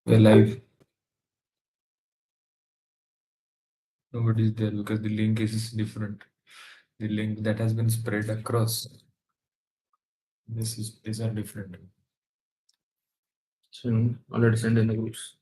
We're live. Nobody's there because the link is different. The link that has been spread across. These are different. So already sent in the groups.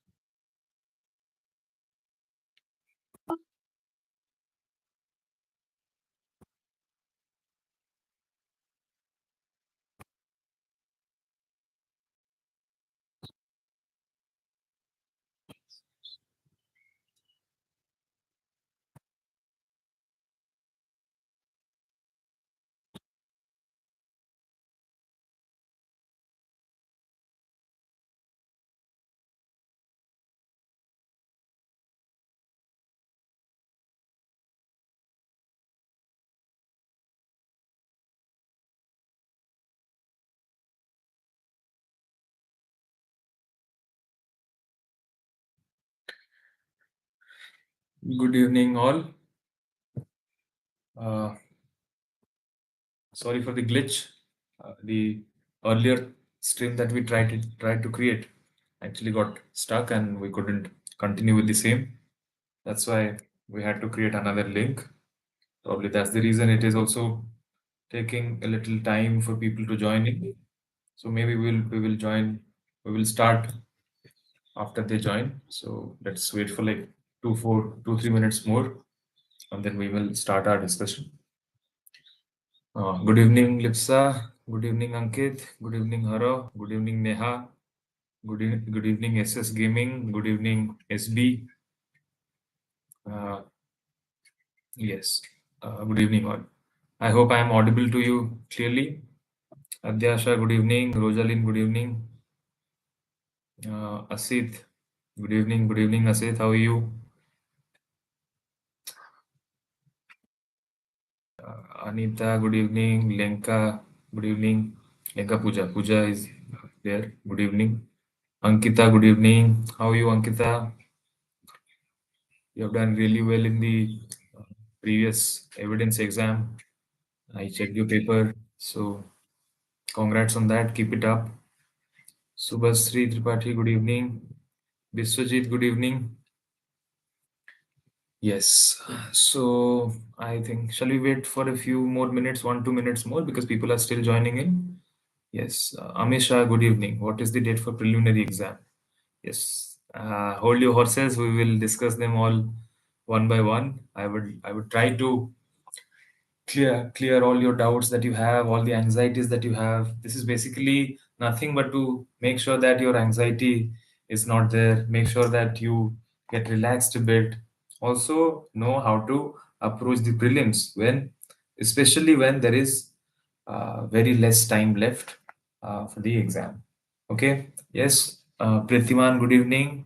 Good evening, all. Sorry for the glitch. The earlier stream that we tried to create actually got stuck and we couldn't continue with the same. That's why we had to create another link. Probably that's the reason it is also taking a little time for people to join in. So maybe we will start after they join. So let's wait for like 3 minutes more, and then we will start our discussion. Good evening, Lipsa. Good evening, Ankit. Good evening, Haro. Good evening, Neha. Good evening, SS Gaming. Good evening, SB. Yes. Good evening, all. I hope I am audible to you clearly. Adyasha, good evening. Rosaline, good evening. Asit, good evening. Good evening, Asit. How are you? Anita, good evening. Lenka, good evening. Lenka Puja. Puja is there. Good evening. Ankita, good evening. How are you, Ankita? You have done really well in the previous evidence exam. I checked your paper. So, congrats on that. Keep it up. Subhasri Tripathi, good evening. Biswajit, good evening. Yes. So, I think, shall we wait for a few more minutes, 1, 2 minutes more, because people are still joining in? Yes. Amisha, good evening. What is the date for preliminary exam? Yes. Hold your horses. We will discuss them all one by one. I would try to clear all your doubts that you have, all the anxieties that you have. This is basically nothing but to make sure that your anxiety is not there. Make sure that you get relaxed a bit. Also know how to approach the prelims especially when there is very less time left for the exam. Okay. Yes. Pritiman, good evening.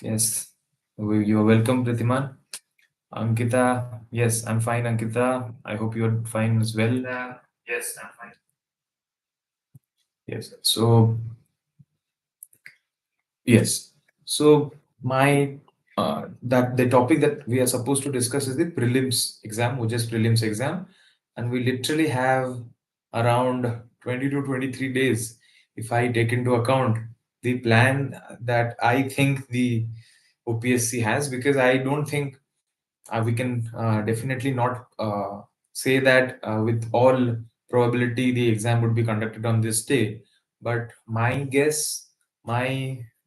Yes. You are welcome, Pritiman. Ankita, yes, I'm fine, Ankita. I hope you're fine as well. Yes, I'm fine. Yes. So, yes. So, my that the topic that we are supposed to discuss is the prelims exam, OJS prelims exam, and we literally have around 20 to 23 days if I take into account the plan that I think the OPSC has, because I don't think we can definitely not say that with all probability the exam would be conducted on this day. But my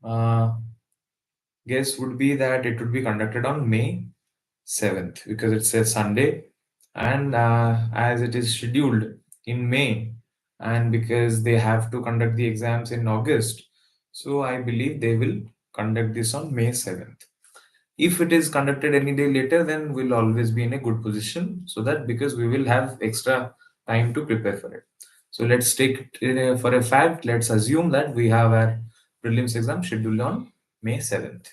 uh, guess would be that it would be conducted on May 7th, because it's a Sunday, and as it is scheduled in May, and because they have to conduct the exams in August, so I believe they will conduct this on May 7th. If it is conducted any day later, then we'll always be in a good position, so that because we will have extra time to prepare for it. So let's take it for a fact. Let's assume that we have our prelims exam scheduled on May 7th.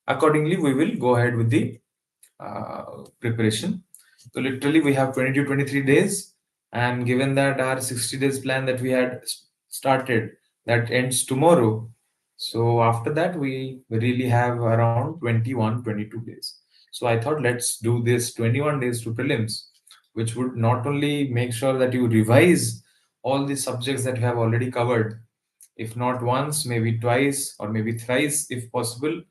Accordingly, we will go ahead with the preparation. So literally we have 20 to 23 days, and given that our 60 days plan that we had started, that ends tomorrow, so after that we really have around 21, 22 days. So I thought, let's do this 21 days to prelims, which would not only make sure that you revise all the subjects that you have already covered if not once, maybe twice or maybe thrice if possible,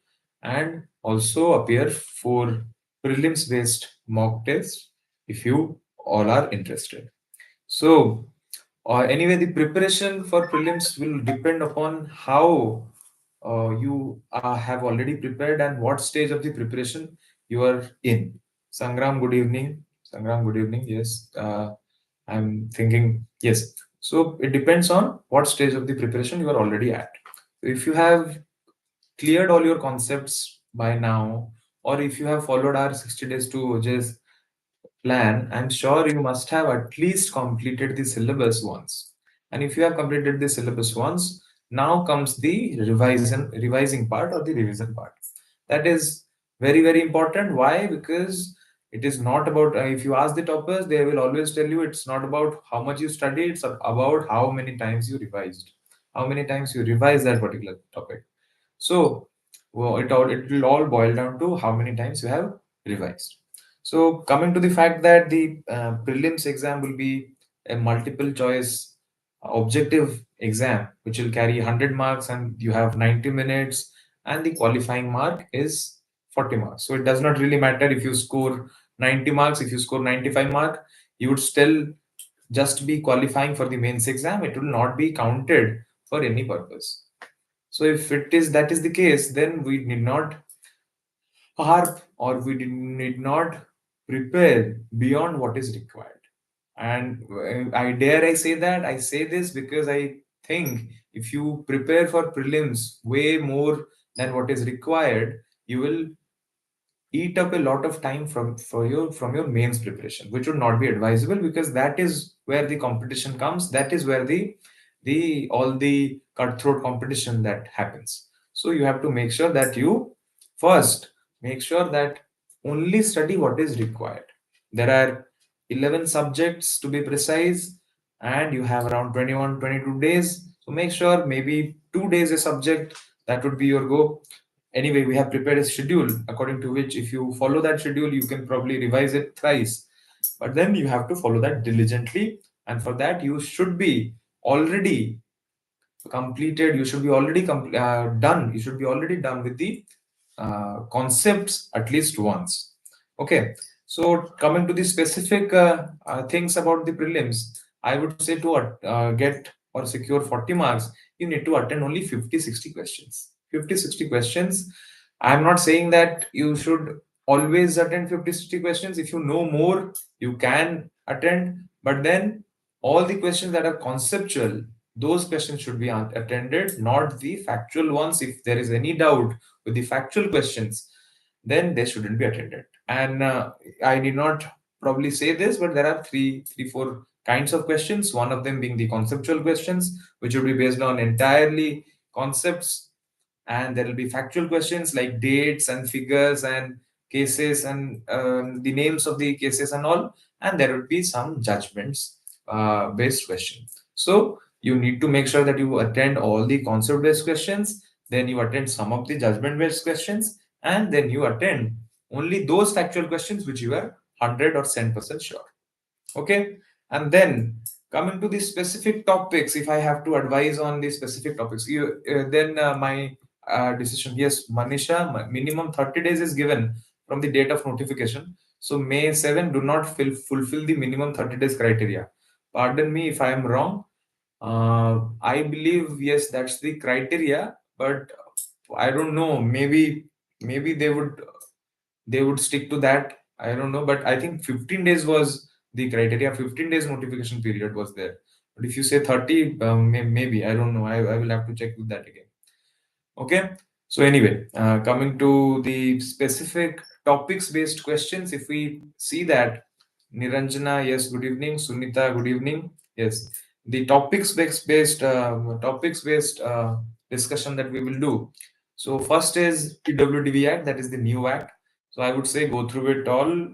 and also appear for prelims based mock tests if you all are interested. So, anyway, the preparation for prelims will depend upon how you have already prepared and what stage of the preparation you are in. Sangram, good evening. Sangram, good evening. Yes, I'm thinking, yes. So it depends on what stage of the preparation you are already at. If you have cleared all your concepts by now, or if you have followed our 60 days to OJS plan, I'm sure you must have at least completed the syllabus once. And if you have completed the syllabus once, now comes the revising part or the revision part. That is very, very important. Why? Because it is not about, if you ask the toppers, they will always tell you it's not about how much you studied, it's about how many times you revised, how many times you revise that particular topic. So, well, it will all boil down to how many times you have revised. So, coming to the fact that the prelims exam will be a multiple choice objective exam, which will carry 100 marks and you have 90 minutes, and the qualifying mark is 40 marks. So, it does not really matter if you score 90 marks, if you score 95 mark, you would still just be qualifying for the mains exam. It will not be counted for any purpose. So if it is that is the case, then we need not harp or we need not prepare beyond what is required. And I dare I say that I say this because I think if you prepare for prelims way more than what is required, you will eat up a lot of time from your mains preparation, which would not be advisable because that is where the competition comes, that is where the all the cutthroat competition that happens. So you have to make sure that you first make sure that only study what is required. There are 11 subjects to be precise, and you have around 21 22 days. So make sure maybe 2 days a subject, that would be your go. Anyway, we have prepared a schedule according to which if you follow that schedule you can probably revise it thrice, but then you have to follow that diligently, and for that you should be already completed, you should be already done, you should be already done with the concepts at least once. Okay, so coming to the specific things about the prelims, I would say to get or secure 40 marks, you need to attend only 50-60 questions. 50-60 questions. I'm not saying that you should always attend 50-60 questions. If you know more, you can attend, but then all the questions that are conceptual, those questions should be attended, not the factual ones. If there is any doubt with the factual questions, then they shouldn't be attended. And I did not probably say this, but there are four kinds of questions. One of them being the conceptual questions, which will be based on entirely concepts, and there will be factual questions like dates and figures and cases and the names of the cases and all, and there will be some judgments based question. So you need to make sure that you attend all the concept based questions, then you attend some of the judgment based questions, and then you attend only those factual questions which you are 100 or 10% sure. Okay, and then coming to the specific topics, if I have to advise on the specific topics, then my decision, yes, Manisha, minimum 30 days is given from the date of notification. So May 7 do not fulfill the minimum 30 days criteria. Pardon me if I am wrong. I believe yes, that's the criteria, but I don't know, maybe they would stick to that. I don't know, but I think 15 days was the criteria. 15 days notification period was there. But if you say 30, maybe I don't know. I will have to check with that again. Okay. So anyway, coming to the specific topics based questions, if we see that Niranjana, yes, good evening. Sunita, good evening. Yes, the topics based discussion that we will do. So first is PWDV Act, that is the new act. So I would say go through it all.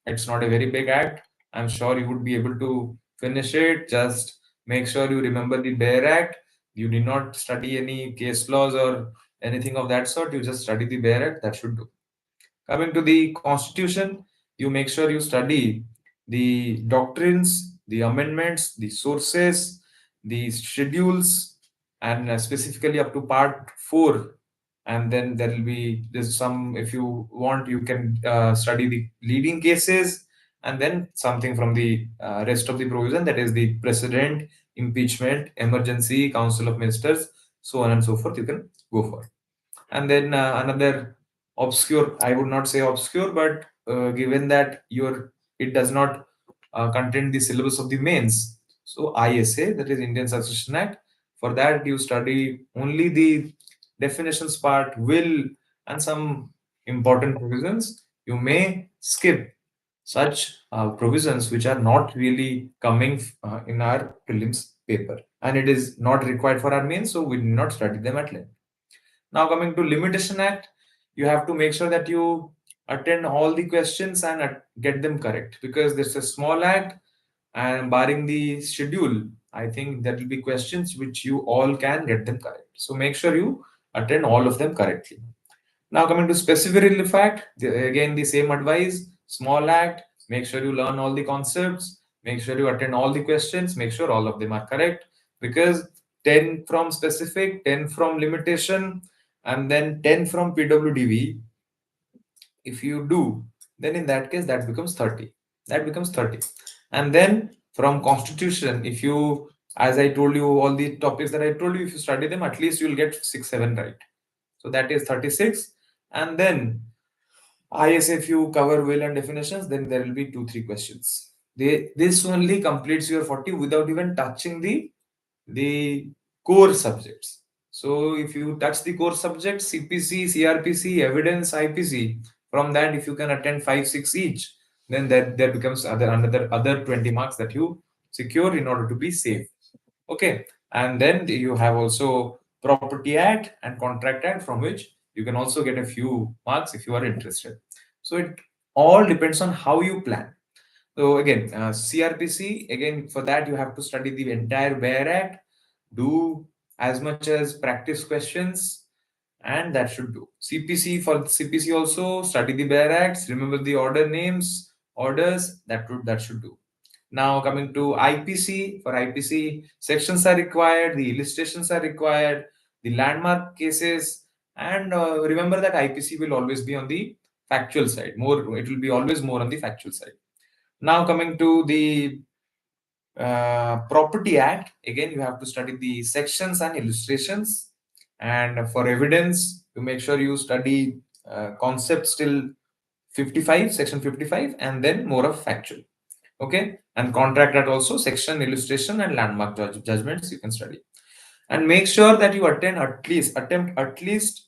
It's not a very big act. I'm sure you would be able to finish it. Just make sure you remember the Bare Act. You did not study any case laws or anything of that sort. You just study the Bare Act. That should do. Coming to the Constitution, you make sure you study the doctrines, the amendments, the sources, the schedules, and specifically up to part 4. And then there will be there's some, if you want, you can study the leading cases, and then something from the rest of the provision, that is the president, impeachment, emergency, council of ministers, so on and so forth, you can go for. And then another obscure, I would not say obscure, but given that your it does not contain the syllabus of the mains, so ISA, that is Indian Succession Act, for that you study only the definitions part, will, and some important provisions. You may skip such provisions which are not really coming in our prelims paper, and it is not required for our mains, so we do not study them at length. Now, coming to Limitation Act, you have to make sure that you attend all the questions and get them correct, because this is a small act, and barring the schedule, I think there will be questions which you all can get them correct. So make sure you attend all of them correctly. Now, coming to Specific Relief Act, again the same advice: small act, make sure you learn all the concepts, make sure you attend all the questions, make sure all of them are correct, because 10 from specific, 10 from limitation, and then 10 from PWDV, if you do, then in that case that becomes 30. That becomes 30. And then from Constitution, if you, as I told you, all the topics that I told you, if you study them, at least you will get 6, 7 right. So that is 36. And then IS, if you cover will and definitions, then there will be 2, 3 questions. This only completes your 40 without even touching the core subjects. So if you touch the core subjects, CPC, CRPC, evidence, IPC, from that, if you can attend 5, 6 each, then there becomes other 20 marks that you secure in order to be safe. Okay. And then you have also Property Act and Contract Act, from which you can also get a few marks if you are interested. So it all depends on how you plan. So again, CRPC, again, for that you have to study the entire Bear Act, do as much as practice questions, and that should do. CPC, for CPC also study the Bear Acts, remember the order names, orders, that should do. Now coming to IPC, for IPC, sections are required, the illustrations are required, the landmark cases, and remember that IPC will always be on the factual side. It will be always more on the factual side. Now coming to the Property Act, again you have to study the sections and illustrations, and for evidence, you make sure you study concepts till 55, section 55, and then more of factual. Okay, and Contract Act also, section, illustration, and landmark judgments you can study. And make sure that you attempt at least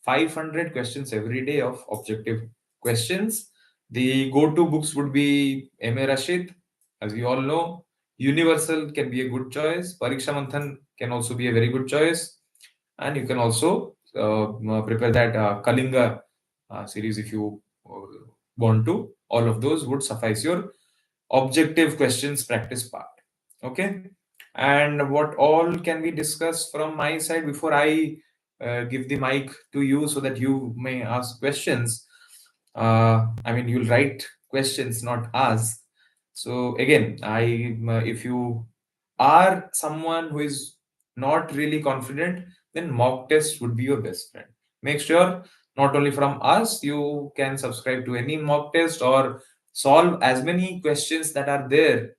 500 questions every day of objective questions. The go-to books would be M.A. Rashid, as we all know. Universal can be a good choice. Pariksha Manthan can also be a very good choice. And you can also prepare that Kalinga series if you want to. All of those would suffice your objective questions practice part. Okay. And what all can we discuss from my side before I give the mic to you so that you may ask questions? I mean, you'll write questions, not ask. So again, if you are someone who is not really confident, then mock test would be your best friend. Make sure not only from us, you can subscribe to any mock test or solve as many questions that are there.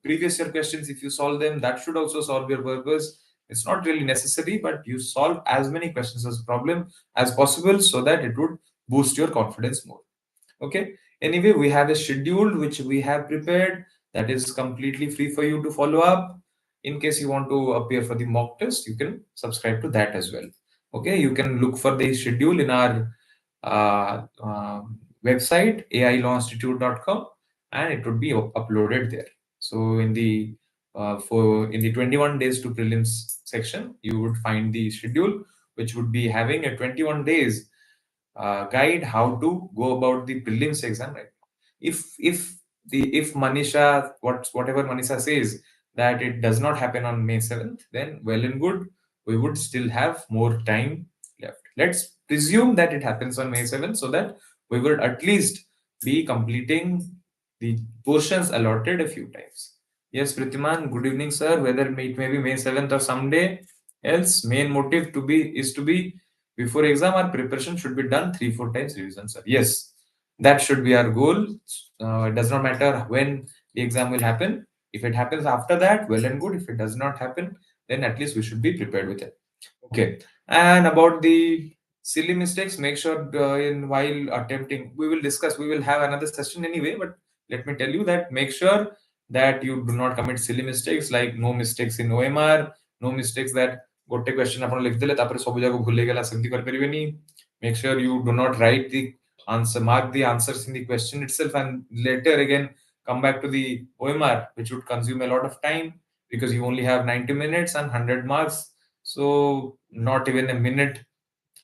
Previous year questions, if you solve them, that should also solve your purpose. It's not really necessary, but you solve as many questions as problem as possible so that it would boost your confidence more. Okay. Anyway, we have a schedule which we have prepared that is completely free for you to follow up. In case you want to appear for the mock test, you can subscribe to that as well. Okay, you can look for the schedule in our website, ailawistinstitute.com, and it would be uploaded there. So in the 21 days to prelims section, you would find the schedule, which would be having a 21 days guide how to go about the prelims exam. Right? If Manisha, whatever Manisha says, that it does not happen on May 7th, then well and good. We would still have more time left. Let's presume that it happens on May 7th so that we would at least be completing the portions allotted a few times. Yes, Pritiman, good evening, sir. Whether it may be May 7th or someday, Else, main motive is to be before exam, our preparation should be done 3-4 times revision, sir. Yes, that should be our goal. It does not matter when the exam will happen. If it happens after that, well and good. If it does not happen, then at least we should be prepared with it. Okay. And about the silly mistakes, make sure in while attempting, we will discuss. We will have another session anyway. But let me tell you that make sure that you do not commit silly mistakes, like no mistakes in OMR, no mistakes that ଗୋଟେ question ଆପଣ ଲେଖିଦେଲେ ତାପରେ ସବୁ ଯାକ ଭୁଲି ଗଲା ସେମିତି କରିପାରିବେନି. Make sure you do not write the answer, mark the answers in the question itself, and later again come back to the OMR, which would consume a lot of time because you only have 90 minutes and 100 marks. So not even a minute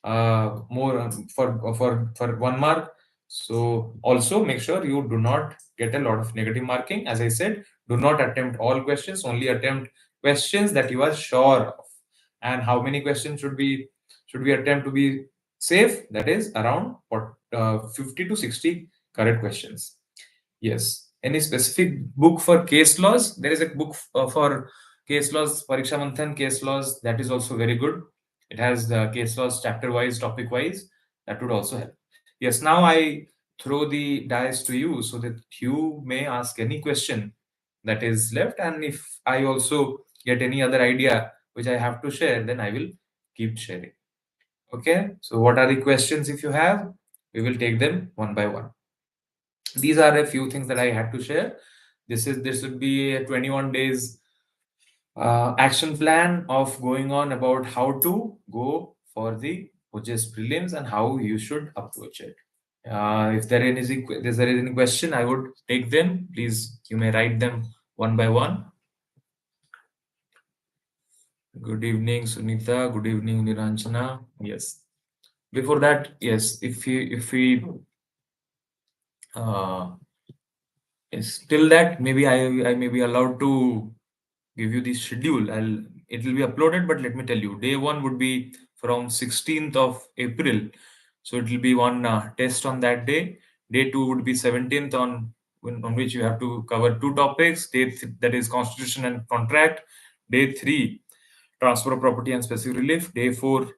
more for 1 mark. So also make sure you do not get a lot of negative marking. As I said, do not attempt all questions, only attempt questions that you are sure of. And how many questions should we attempt to be safe? That is around 50 to 60 correct questions. Yes. Any specific book for case laws? There is a book for case laws, Pariksha Manthan case laws. That is also very good. It has the case laws chapter wise, topic wise. That would also help. Yes. Now I throw the dice to you so that you may ask any question that is left. And if I also get any other idea which I have to share, then I will keep sharing. Okay. So, what are the questions if you have? We will take them one by one. These are a few things that I had to share. This would be a 21 days action plan of going on about how to go for the OJS prelims and how you should approach it. If there is any question, I would take them. Please, you may write them one by one. Good evening, Sunita. Good evening, Niranjana. Yes. Before that, yes, if we uh, yes, till that maybe I may be allowed to give you the schedule. It will be uploaded, but let me tell you, day one would be from 16th of April. So it will be one test on that day. Day two would be 17th on which you have to cover two topics. That is constitution and contract. Day three, transfer of property and specific relief. Day four,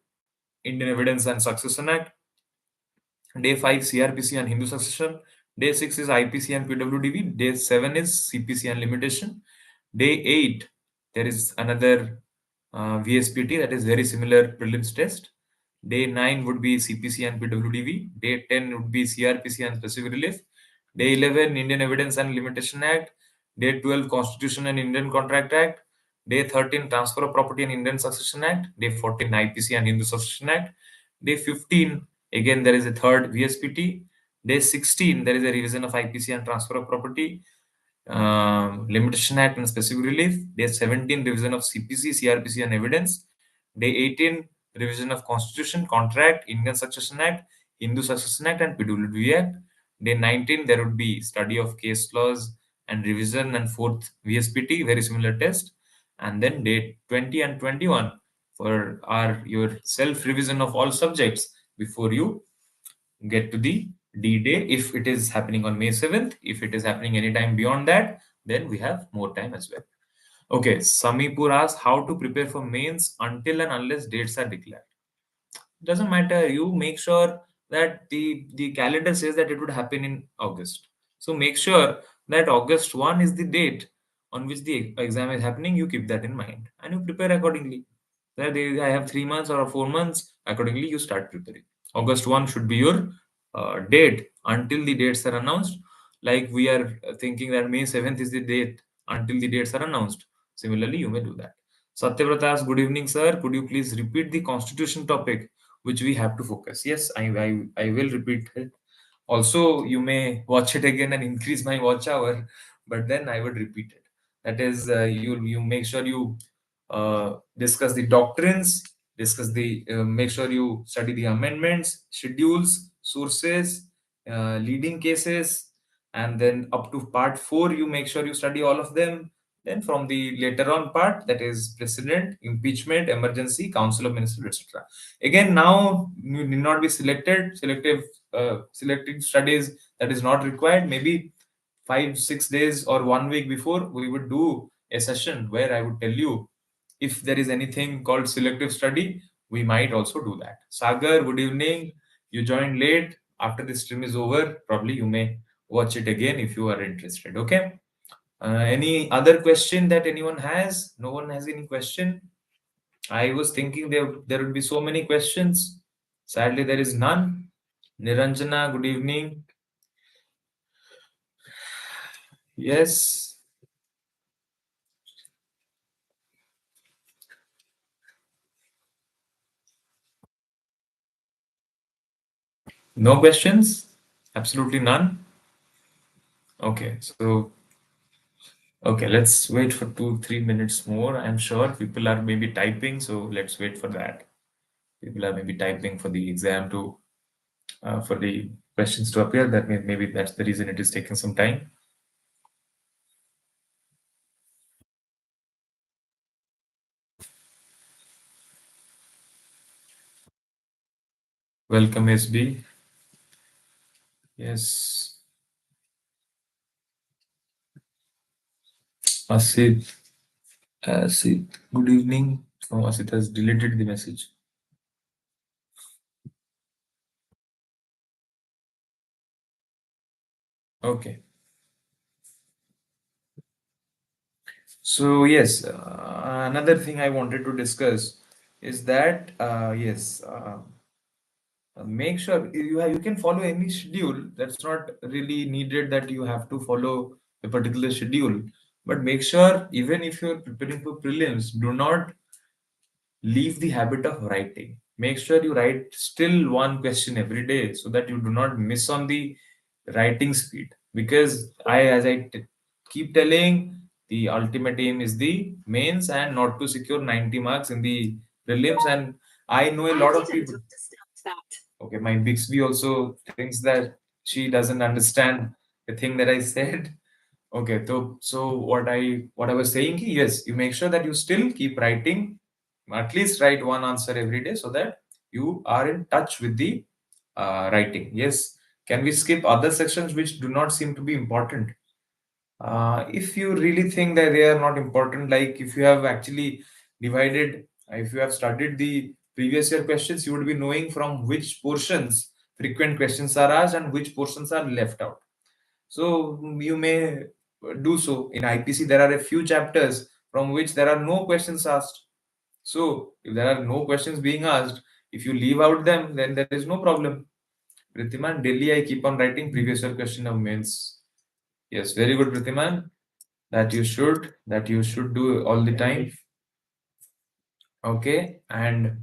Indian Evidence and Succession Act. Day 5, CRPC and Hindu succession. Day 6 is IPC and PWDV. Day 7 is CPC and limitation. Day 8, there is another VSPT, that is very similar prelims test. Day 9 would be CPC and PWDV. Day 10 would be CRPC and specific relief. Day 11, Indian Evidence and Limitation Act. Day 12, Constitution and Indian Contract Act. Day 13, Transfer of Property and Indian Succession Act. Day 14, IPC and Hindu Succession Act. Day 15, again there is a third VSPT. Day 16, there is a revision of IPC and transfer of property, Limitation Act and specific relief. Day 17, revision of CPC, CRPC and evidence. Day 18, revision of Constitution, Contract, Indian Succession Act, Hindu Succession Act and PWD Act. Day 19, there would be study of case laws and revision and fourth VSPT, very similar test. And then day 20 and 21 for your self revision of all subjects before you get to the D day. If it is happening on May 7th, if it is happening anytime beyond that, then we have more time as well. Okay, Samipur asks how to prepare for mains until and unless dates are declared. Doesn't matter. You make sure that the calendar says that it would happen in August. So make sure that August 1 is the date on which the exam is happening. You keep that in mind and you prepare accordingly. I have 3 months or 4 months. Accordingly, you start preparing. August 1 should be your date until the dates are announced. Like we are thinking that May 7th is the date until the dates are announced. Similarly, you may do that. Satyavrata asks, good evening, sir. Could you please repeat the constitution topic which we have to focus? Yes, I will repeat it. Also, you may watch it again and increase my watch hour, but then I would repeat it. That is, you make sure you discuss the doctrines, make sure you study the amendments, schedules, sources, leading cases, and then up to part 4, you make sure you study all of them. Then from the later on part, that is precedent, impeachment, emergency, council of ministers, etc. Again, now you need not be selecting studies that is not required. Maybe 5-6 days or 1 week before, we would do a session where I would tell you if there is anything called selective study, we might also do that. Sagar, good evening. You joined late. After the stream is over, probably you may watch it again if you are interested. Okay. Any other question that anyone has? No one has any question. I was thinking there would be so many questions. Sadly, there is none. Niranjana, good evening. Yes. No questions? Absolutely none? Okay, so okay, let's wait for 2-3 minutes more. I'm sure people are maybe typing, so let's wait for that. People are maybe typing for the exam to for the questions to appear. Maybe that's the reason it is taking some time. Welcome, SB. Yes, Asit. Asit, good evening. Oh, Asit has deleted the message. Okay. So yes, another thing I wanted to discuss is that yes, make sure you can follow any schedule. That's not really needed that you have to follow a particular schedule. But make sure even if you're preparing for prelims, do not leave the habit of writing. Make sure you write still one question every day so that you do not miss on the writing speed. Because as I keep telling, the ultimate aim is the mains and not to secure 90 marks in the prelims. And I know a lot of people. Okay, my Bixby also thinks that she doesn't understand the thing that I said. Okay, so what I was saying, yes, you make sure that you still keep writing, at least write one answer every day so that you are in touch with the writing. Yes, can we skip other sections which do not seem to be important? If you really think that they are not important, like if you have actually divided, if you have studied the previous year questions, you would be knowing from which portions frequent questions are asked and which portions are left out. So you may do so. In IPC, there are a few chapters from which there are no questions asked. So if there are no questions being asked, if you leave out them, then there is no problem. Pritiman, daily I keep on writing previous year question of mains. Yes, very good, Pritiman. That you should do all the time. Okay, and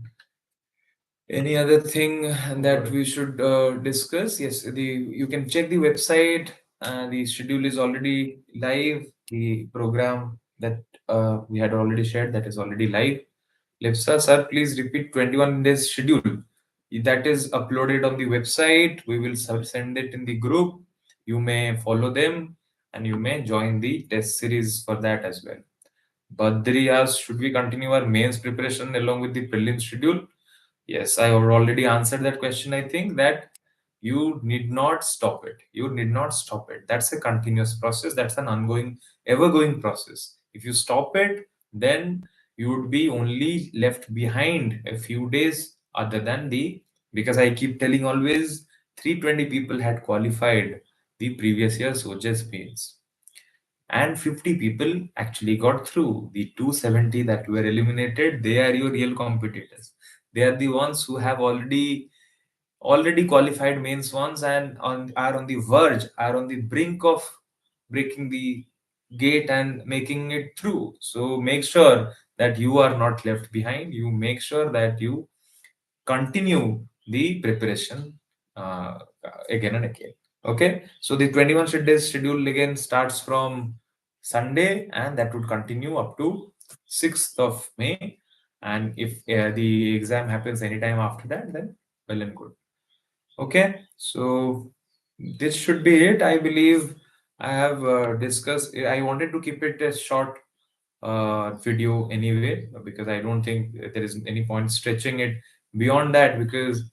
any other thing that we should discuss? Yes, you can check the website. The schedule is already live. The program that we had already shared, that is already live. Lipsa sir, please repeat 21 days schedule. That is uploaded on the website. We will send it in the group. You may follow them and you may join the test series for that as well. Badri asks, should we continue our mains preparation along with the prelim schedule? Yes, I have already answered that question. I think that you need not stop it. You need not stop it. That's a continuous process. That's an ongoing, ever-going process. If you stop it, then you would be only left behind a few days other than because I keep telling always 320 people had qualified the previous year's OJS mains and 50 people actually got through. The 270 that were eliminated, they are your real competitors. They are the ones who have already qualified mains ones and are on the verge, are on the brink of breaking the gate and making it through. So make sure that you are not left behind. You make sure that you continue the preparation again and again. Okay, so the 21 days schedule again starts from Sunday and that would continue up to 6th of May. And if the exam happens anytime after that, then well and good. Okay, so this should be it. I believe I have discussed. I wanted to keep it a short video anyway because I don't think there is any point stretching it beyond that because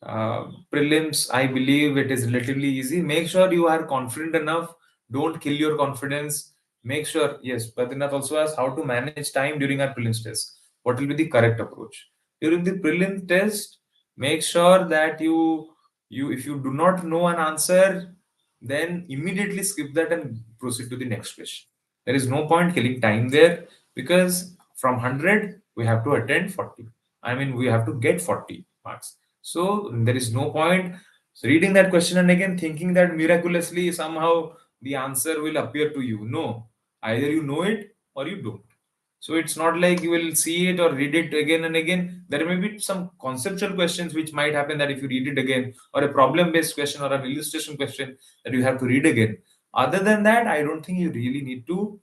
prelims, I believe it is relatively easy. Make sure you are confident enough. Don't kill your confidence. make sure, yes, Badrinath also asks how to manage time during our prelims test. What will be the correct approach? During the prelim test, make sure that you if you do not know an answer, then immediately skip that and proceed to the next question. There is no point killing time there, because from 100 we have to attend 40. I mean, we have to get 40 marks. So there is no point reading that question and again thinking that miraculously somehow the answer will appear to you. No, either you know it or you don't. So it's not like you will see it or read it again and again. There may be some conceptual questions which might happen that if you read it again, or a problem based question or an illustration question that you have to read again. Other than that, I don't think you really need to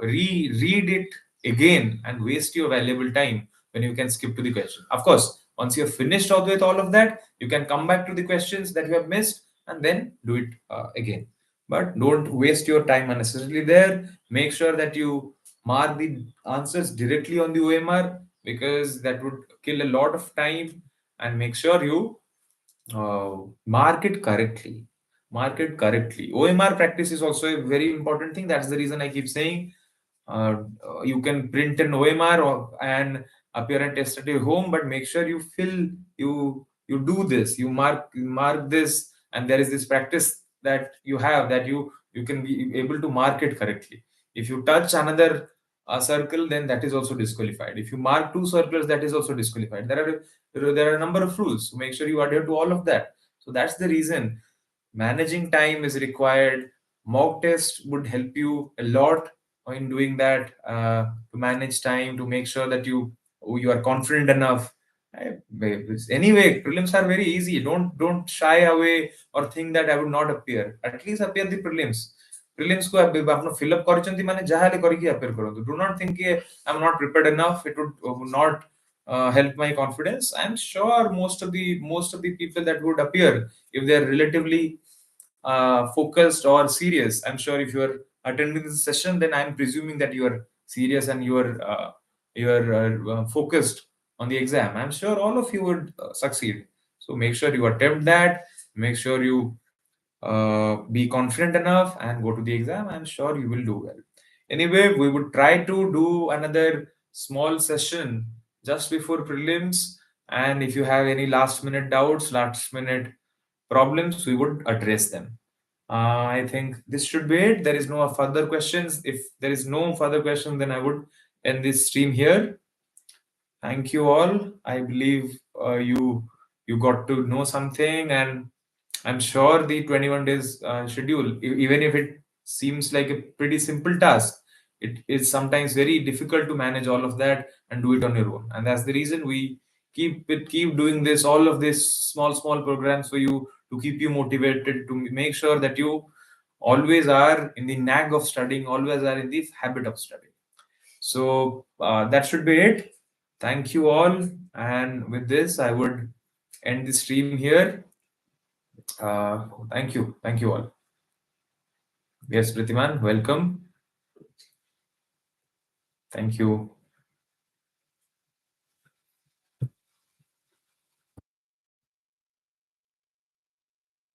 read it again and waste your valuable time when you can skip to the question. Of course, once you have finished out with all of that, you can come back to the questions that you have missed and then do it again. But don't waste your time unnecessarily there. Make sure that you mark the answers directly on the OMR, because that would kill a lot of time. And make sure you mark it correctly. Mark it correctly. OMR practice is also a very important thing. That's the reason I keep saying you can print an OMR and appear and test at your home, but make sure you fill you do this. You mark this, and there is this practice that you have that you can be able to mark it correctly. If you touch another circle, then that is also disqualified. If you mark two circles, that is also disqualified. There are a number of rules, so make sure you adhere to all of that. So that's the reason managing time is required. Mock test would help you a lot in doing that, to manage time, to make sure that you are confident enough. Anyway, prelims are very easy. Don't shy away or think that I would not appear. At least appear the prelims. Prelims को आप fill up करिचंती माने जहाले करिकी appear करो. Do not think कि I'm not prepared enough. It would not help my confidence. I'm sure most of the people that would appear, if they're relatively focused or serious, I'm sure if you're attending this session, then I'm presuming that you are serious and you are focused on the exam. I'm sure all of you would succeed. So make sure you attempt that. Make sure you be confident enough and go to the exam. I'm sure you will do well. Anyway, we would try to do another small session just before prelims. And if you have any last minute doubts, last minute problems, we would address them. I think this should be it. There is no further questions. If there is no further question, then I would end this stream here. Thank you all. I believe you got to know something, and I'm sure the 21 days schedule, even if it seems like a pretty simple task, it is sometimes very difficult to manage all of that and do it on your own. And that's the reason we keep doing this, all of these small programs for you, to keep you motivated, to make sure that you always are in the knack of studying, always are in the habit of studying. So that should be it. Thank you all. And with this, I would end the stream here. Thank you. Thank you all. Yes, Pritiman, welcome. Thank you.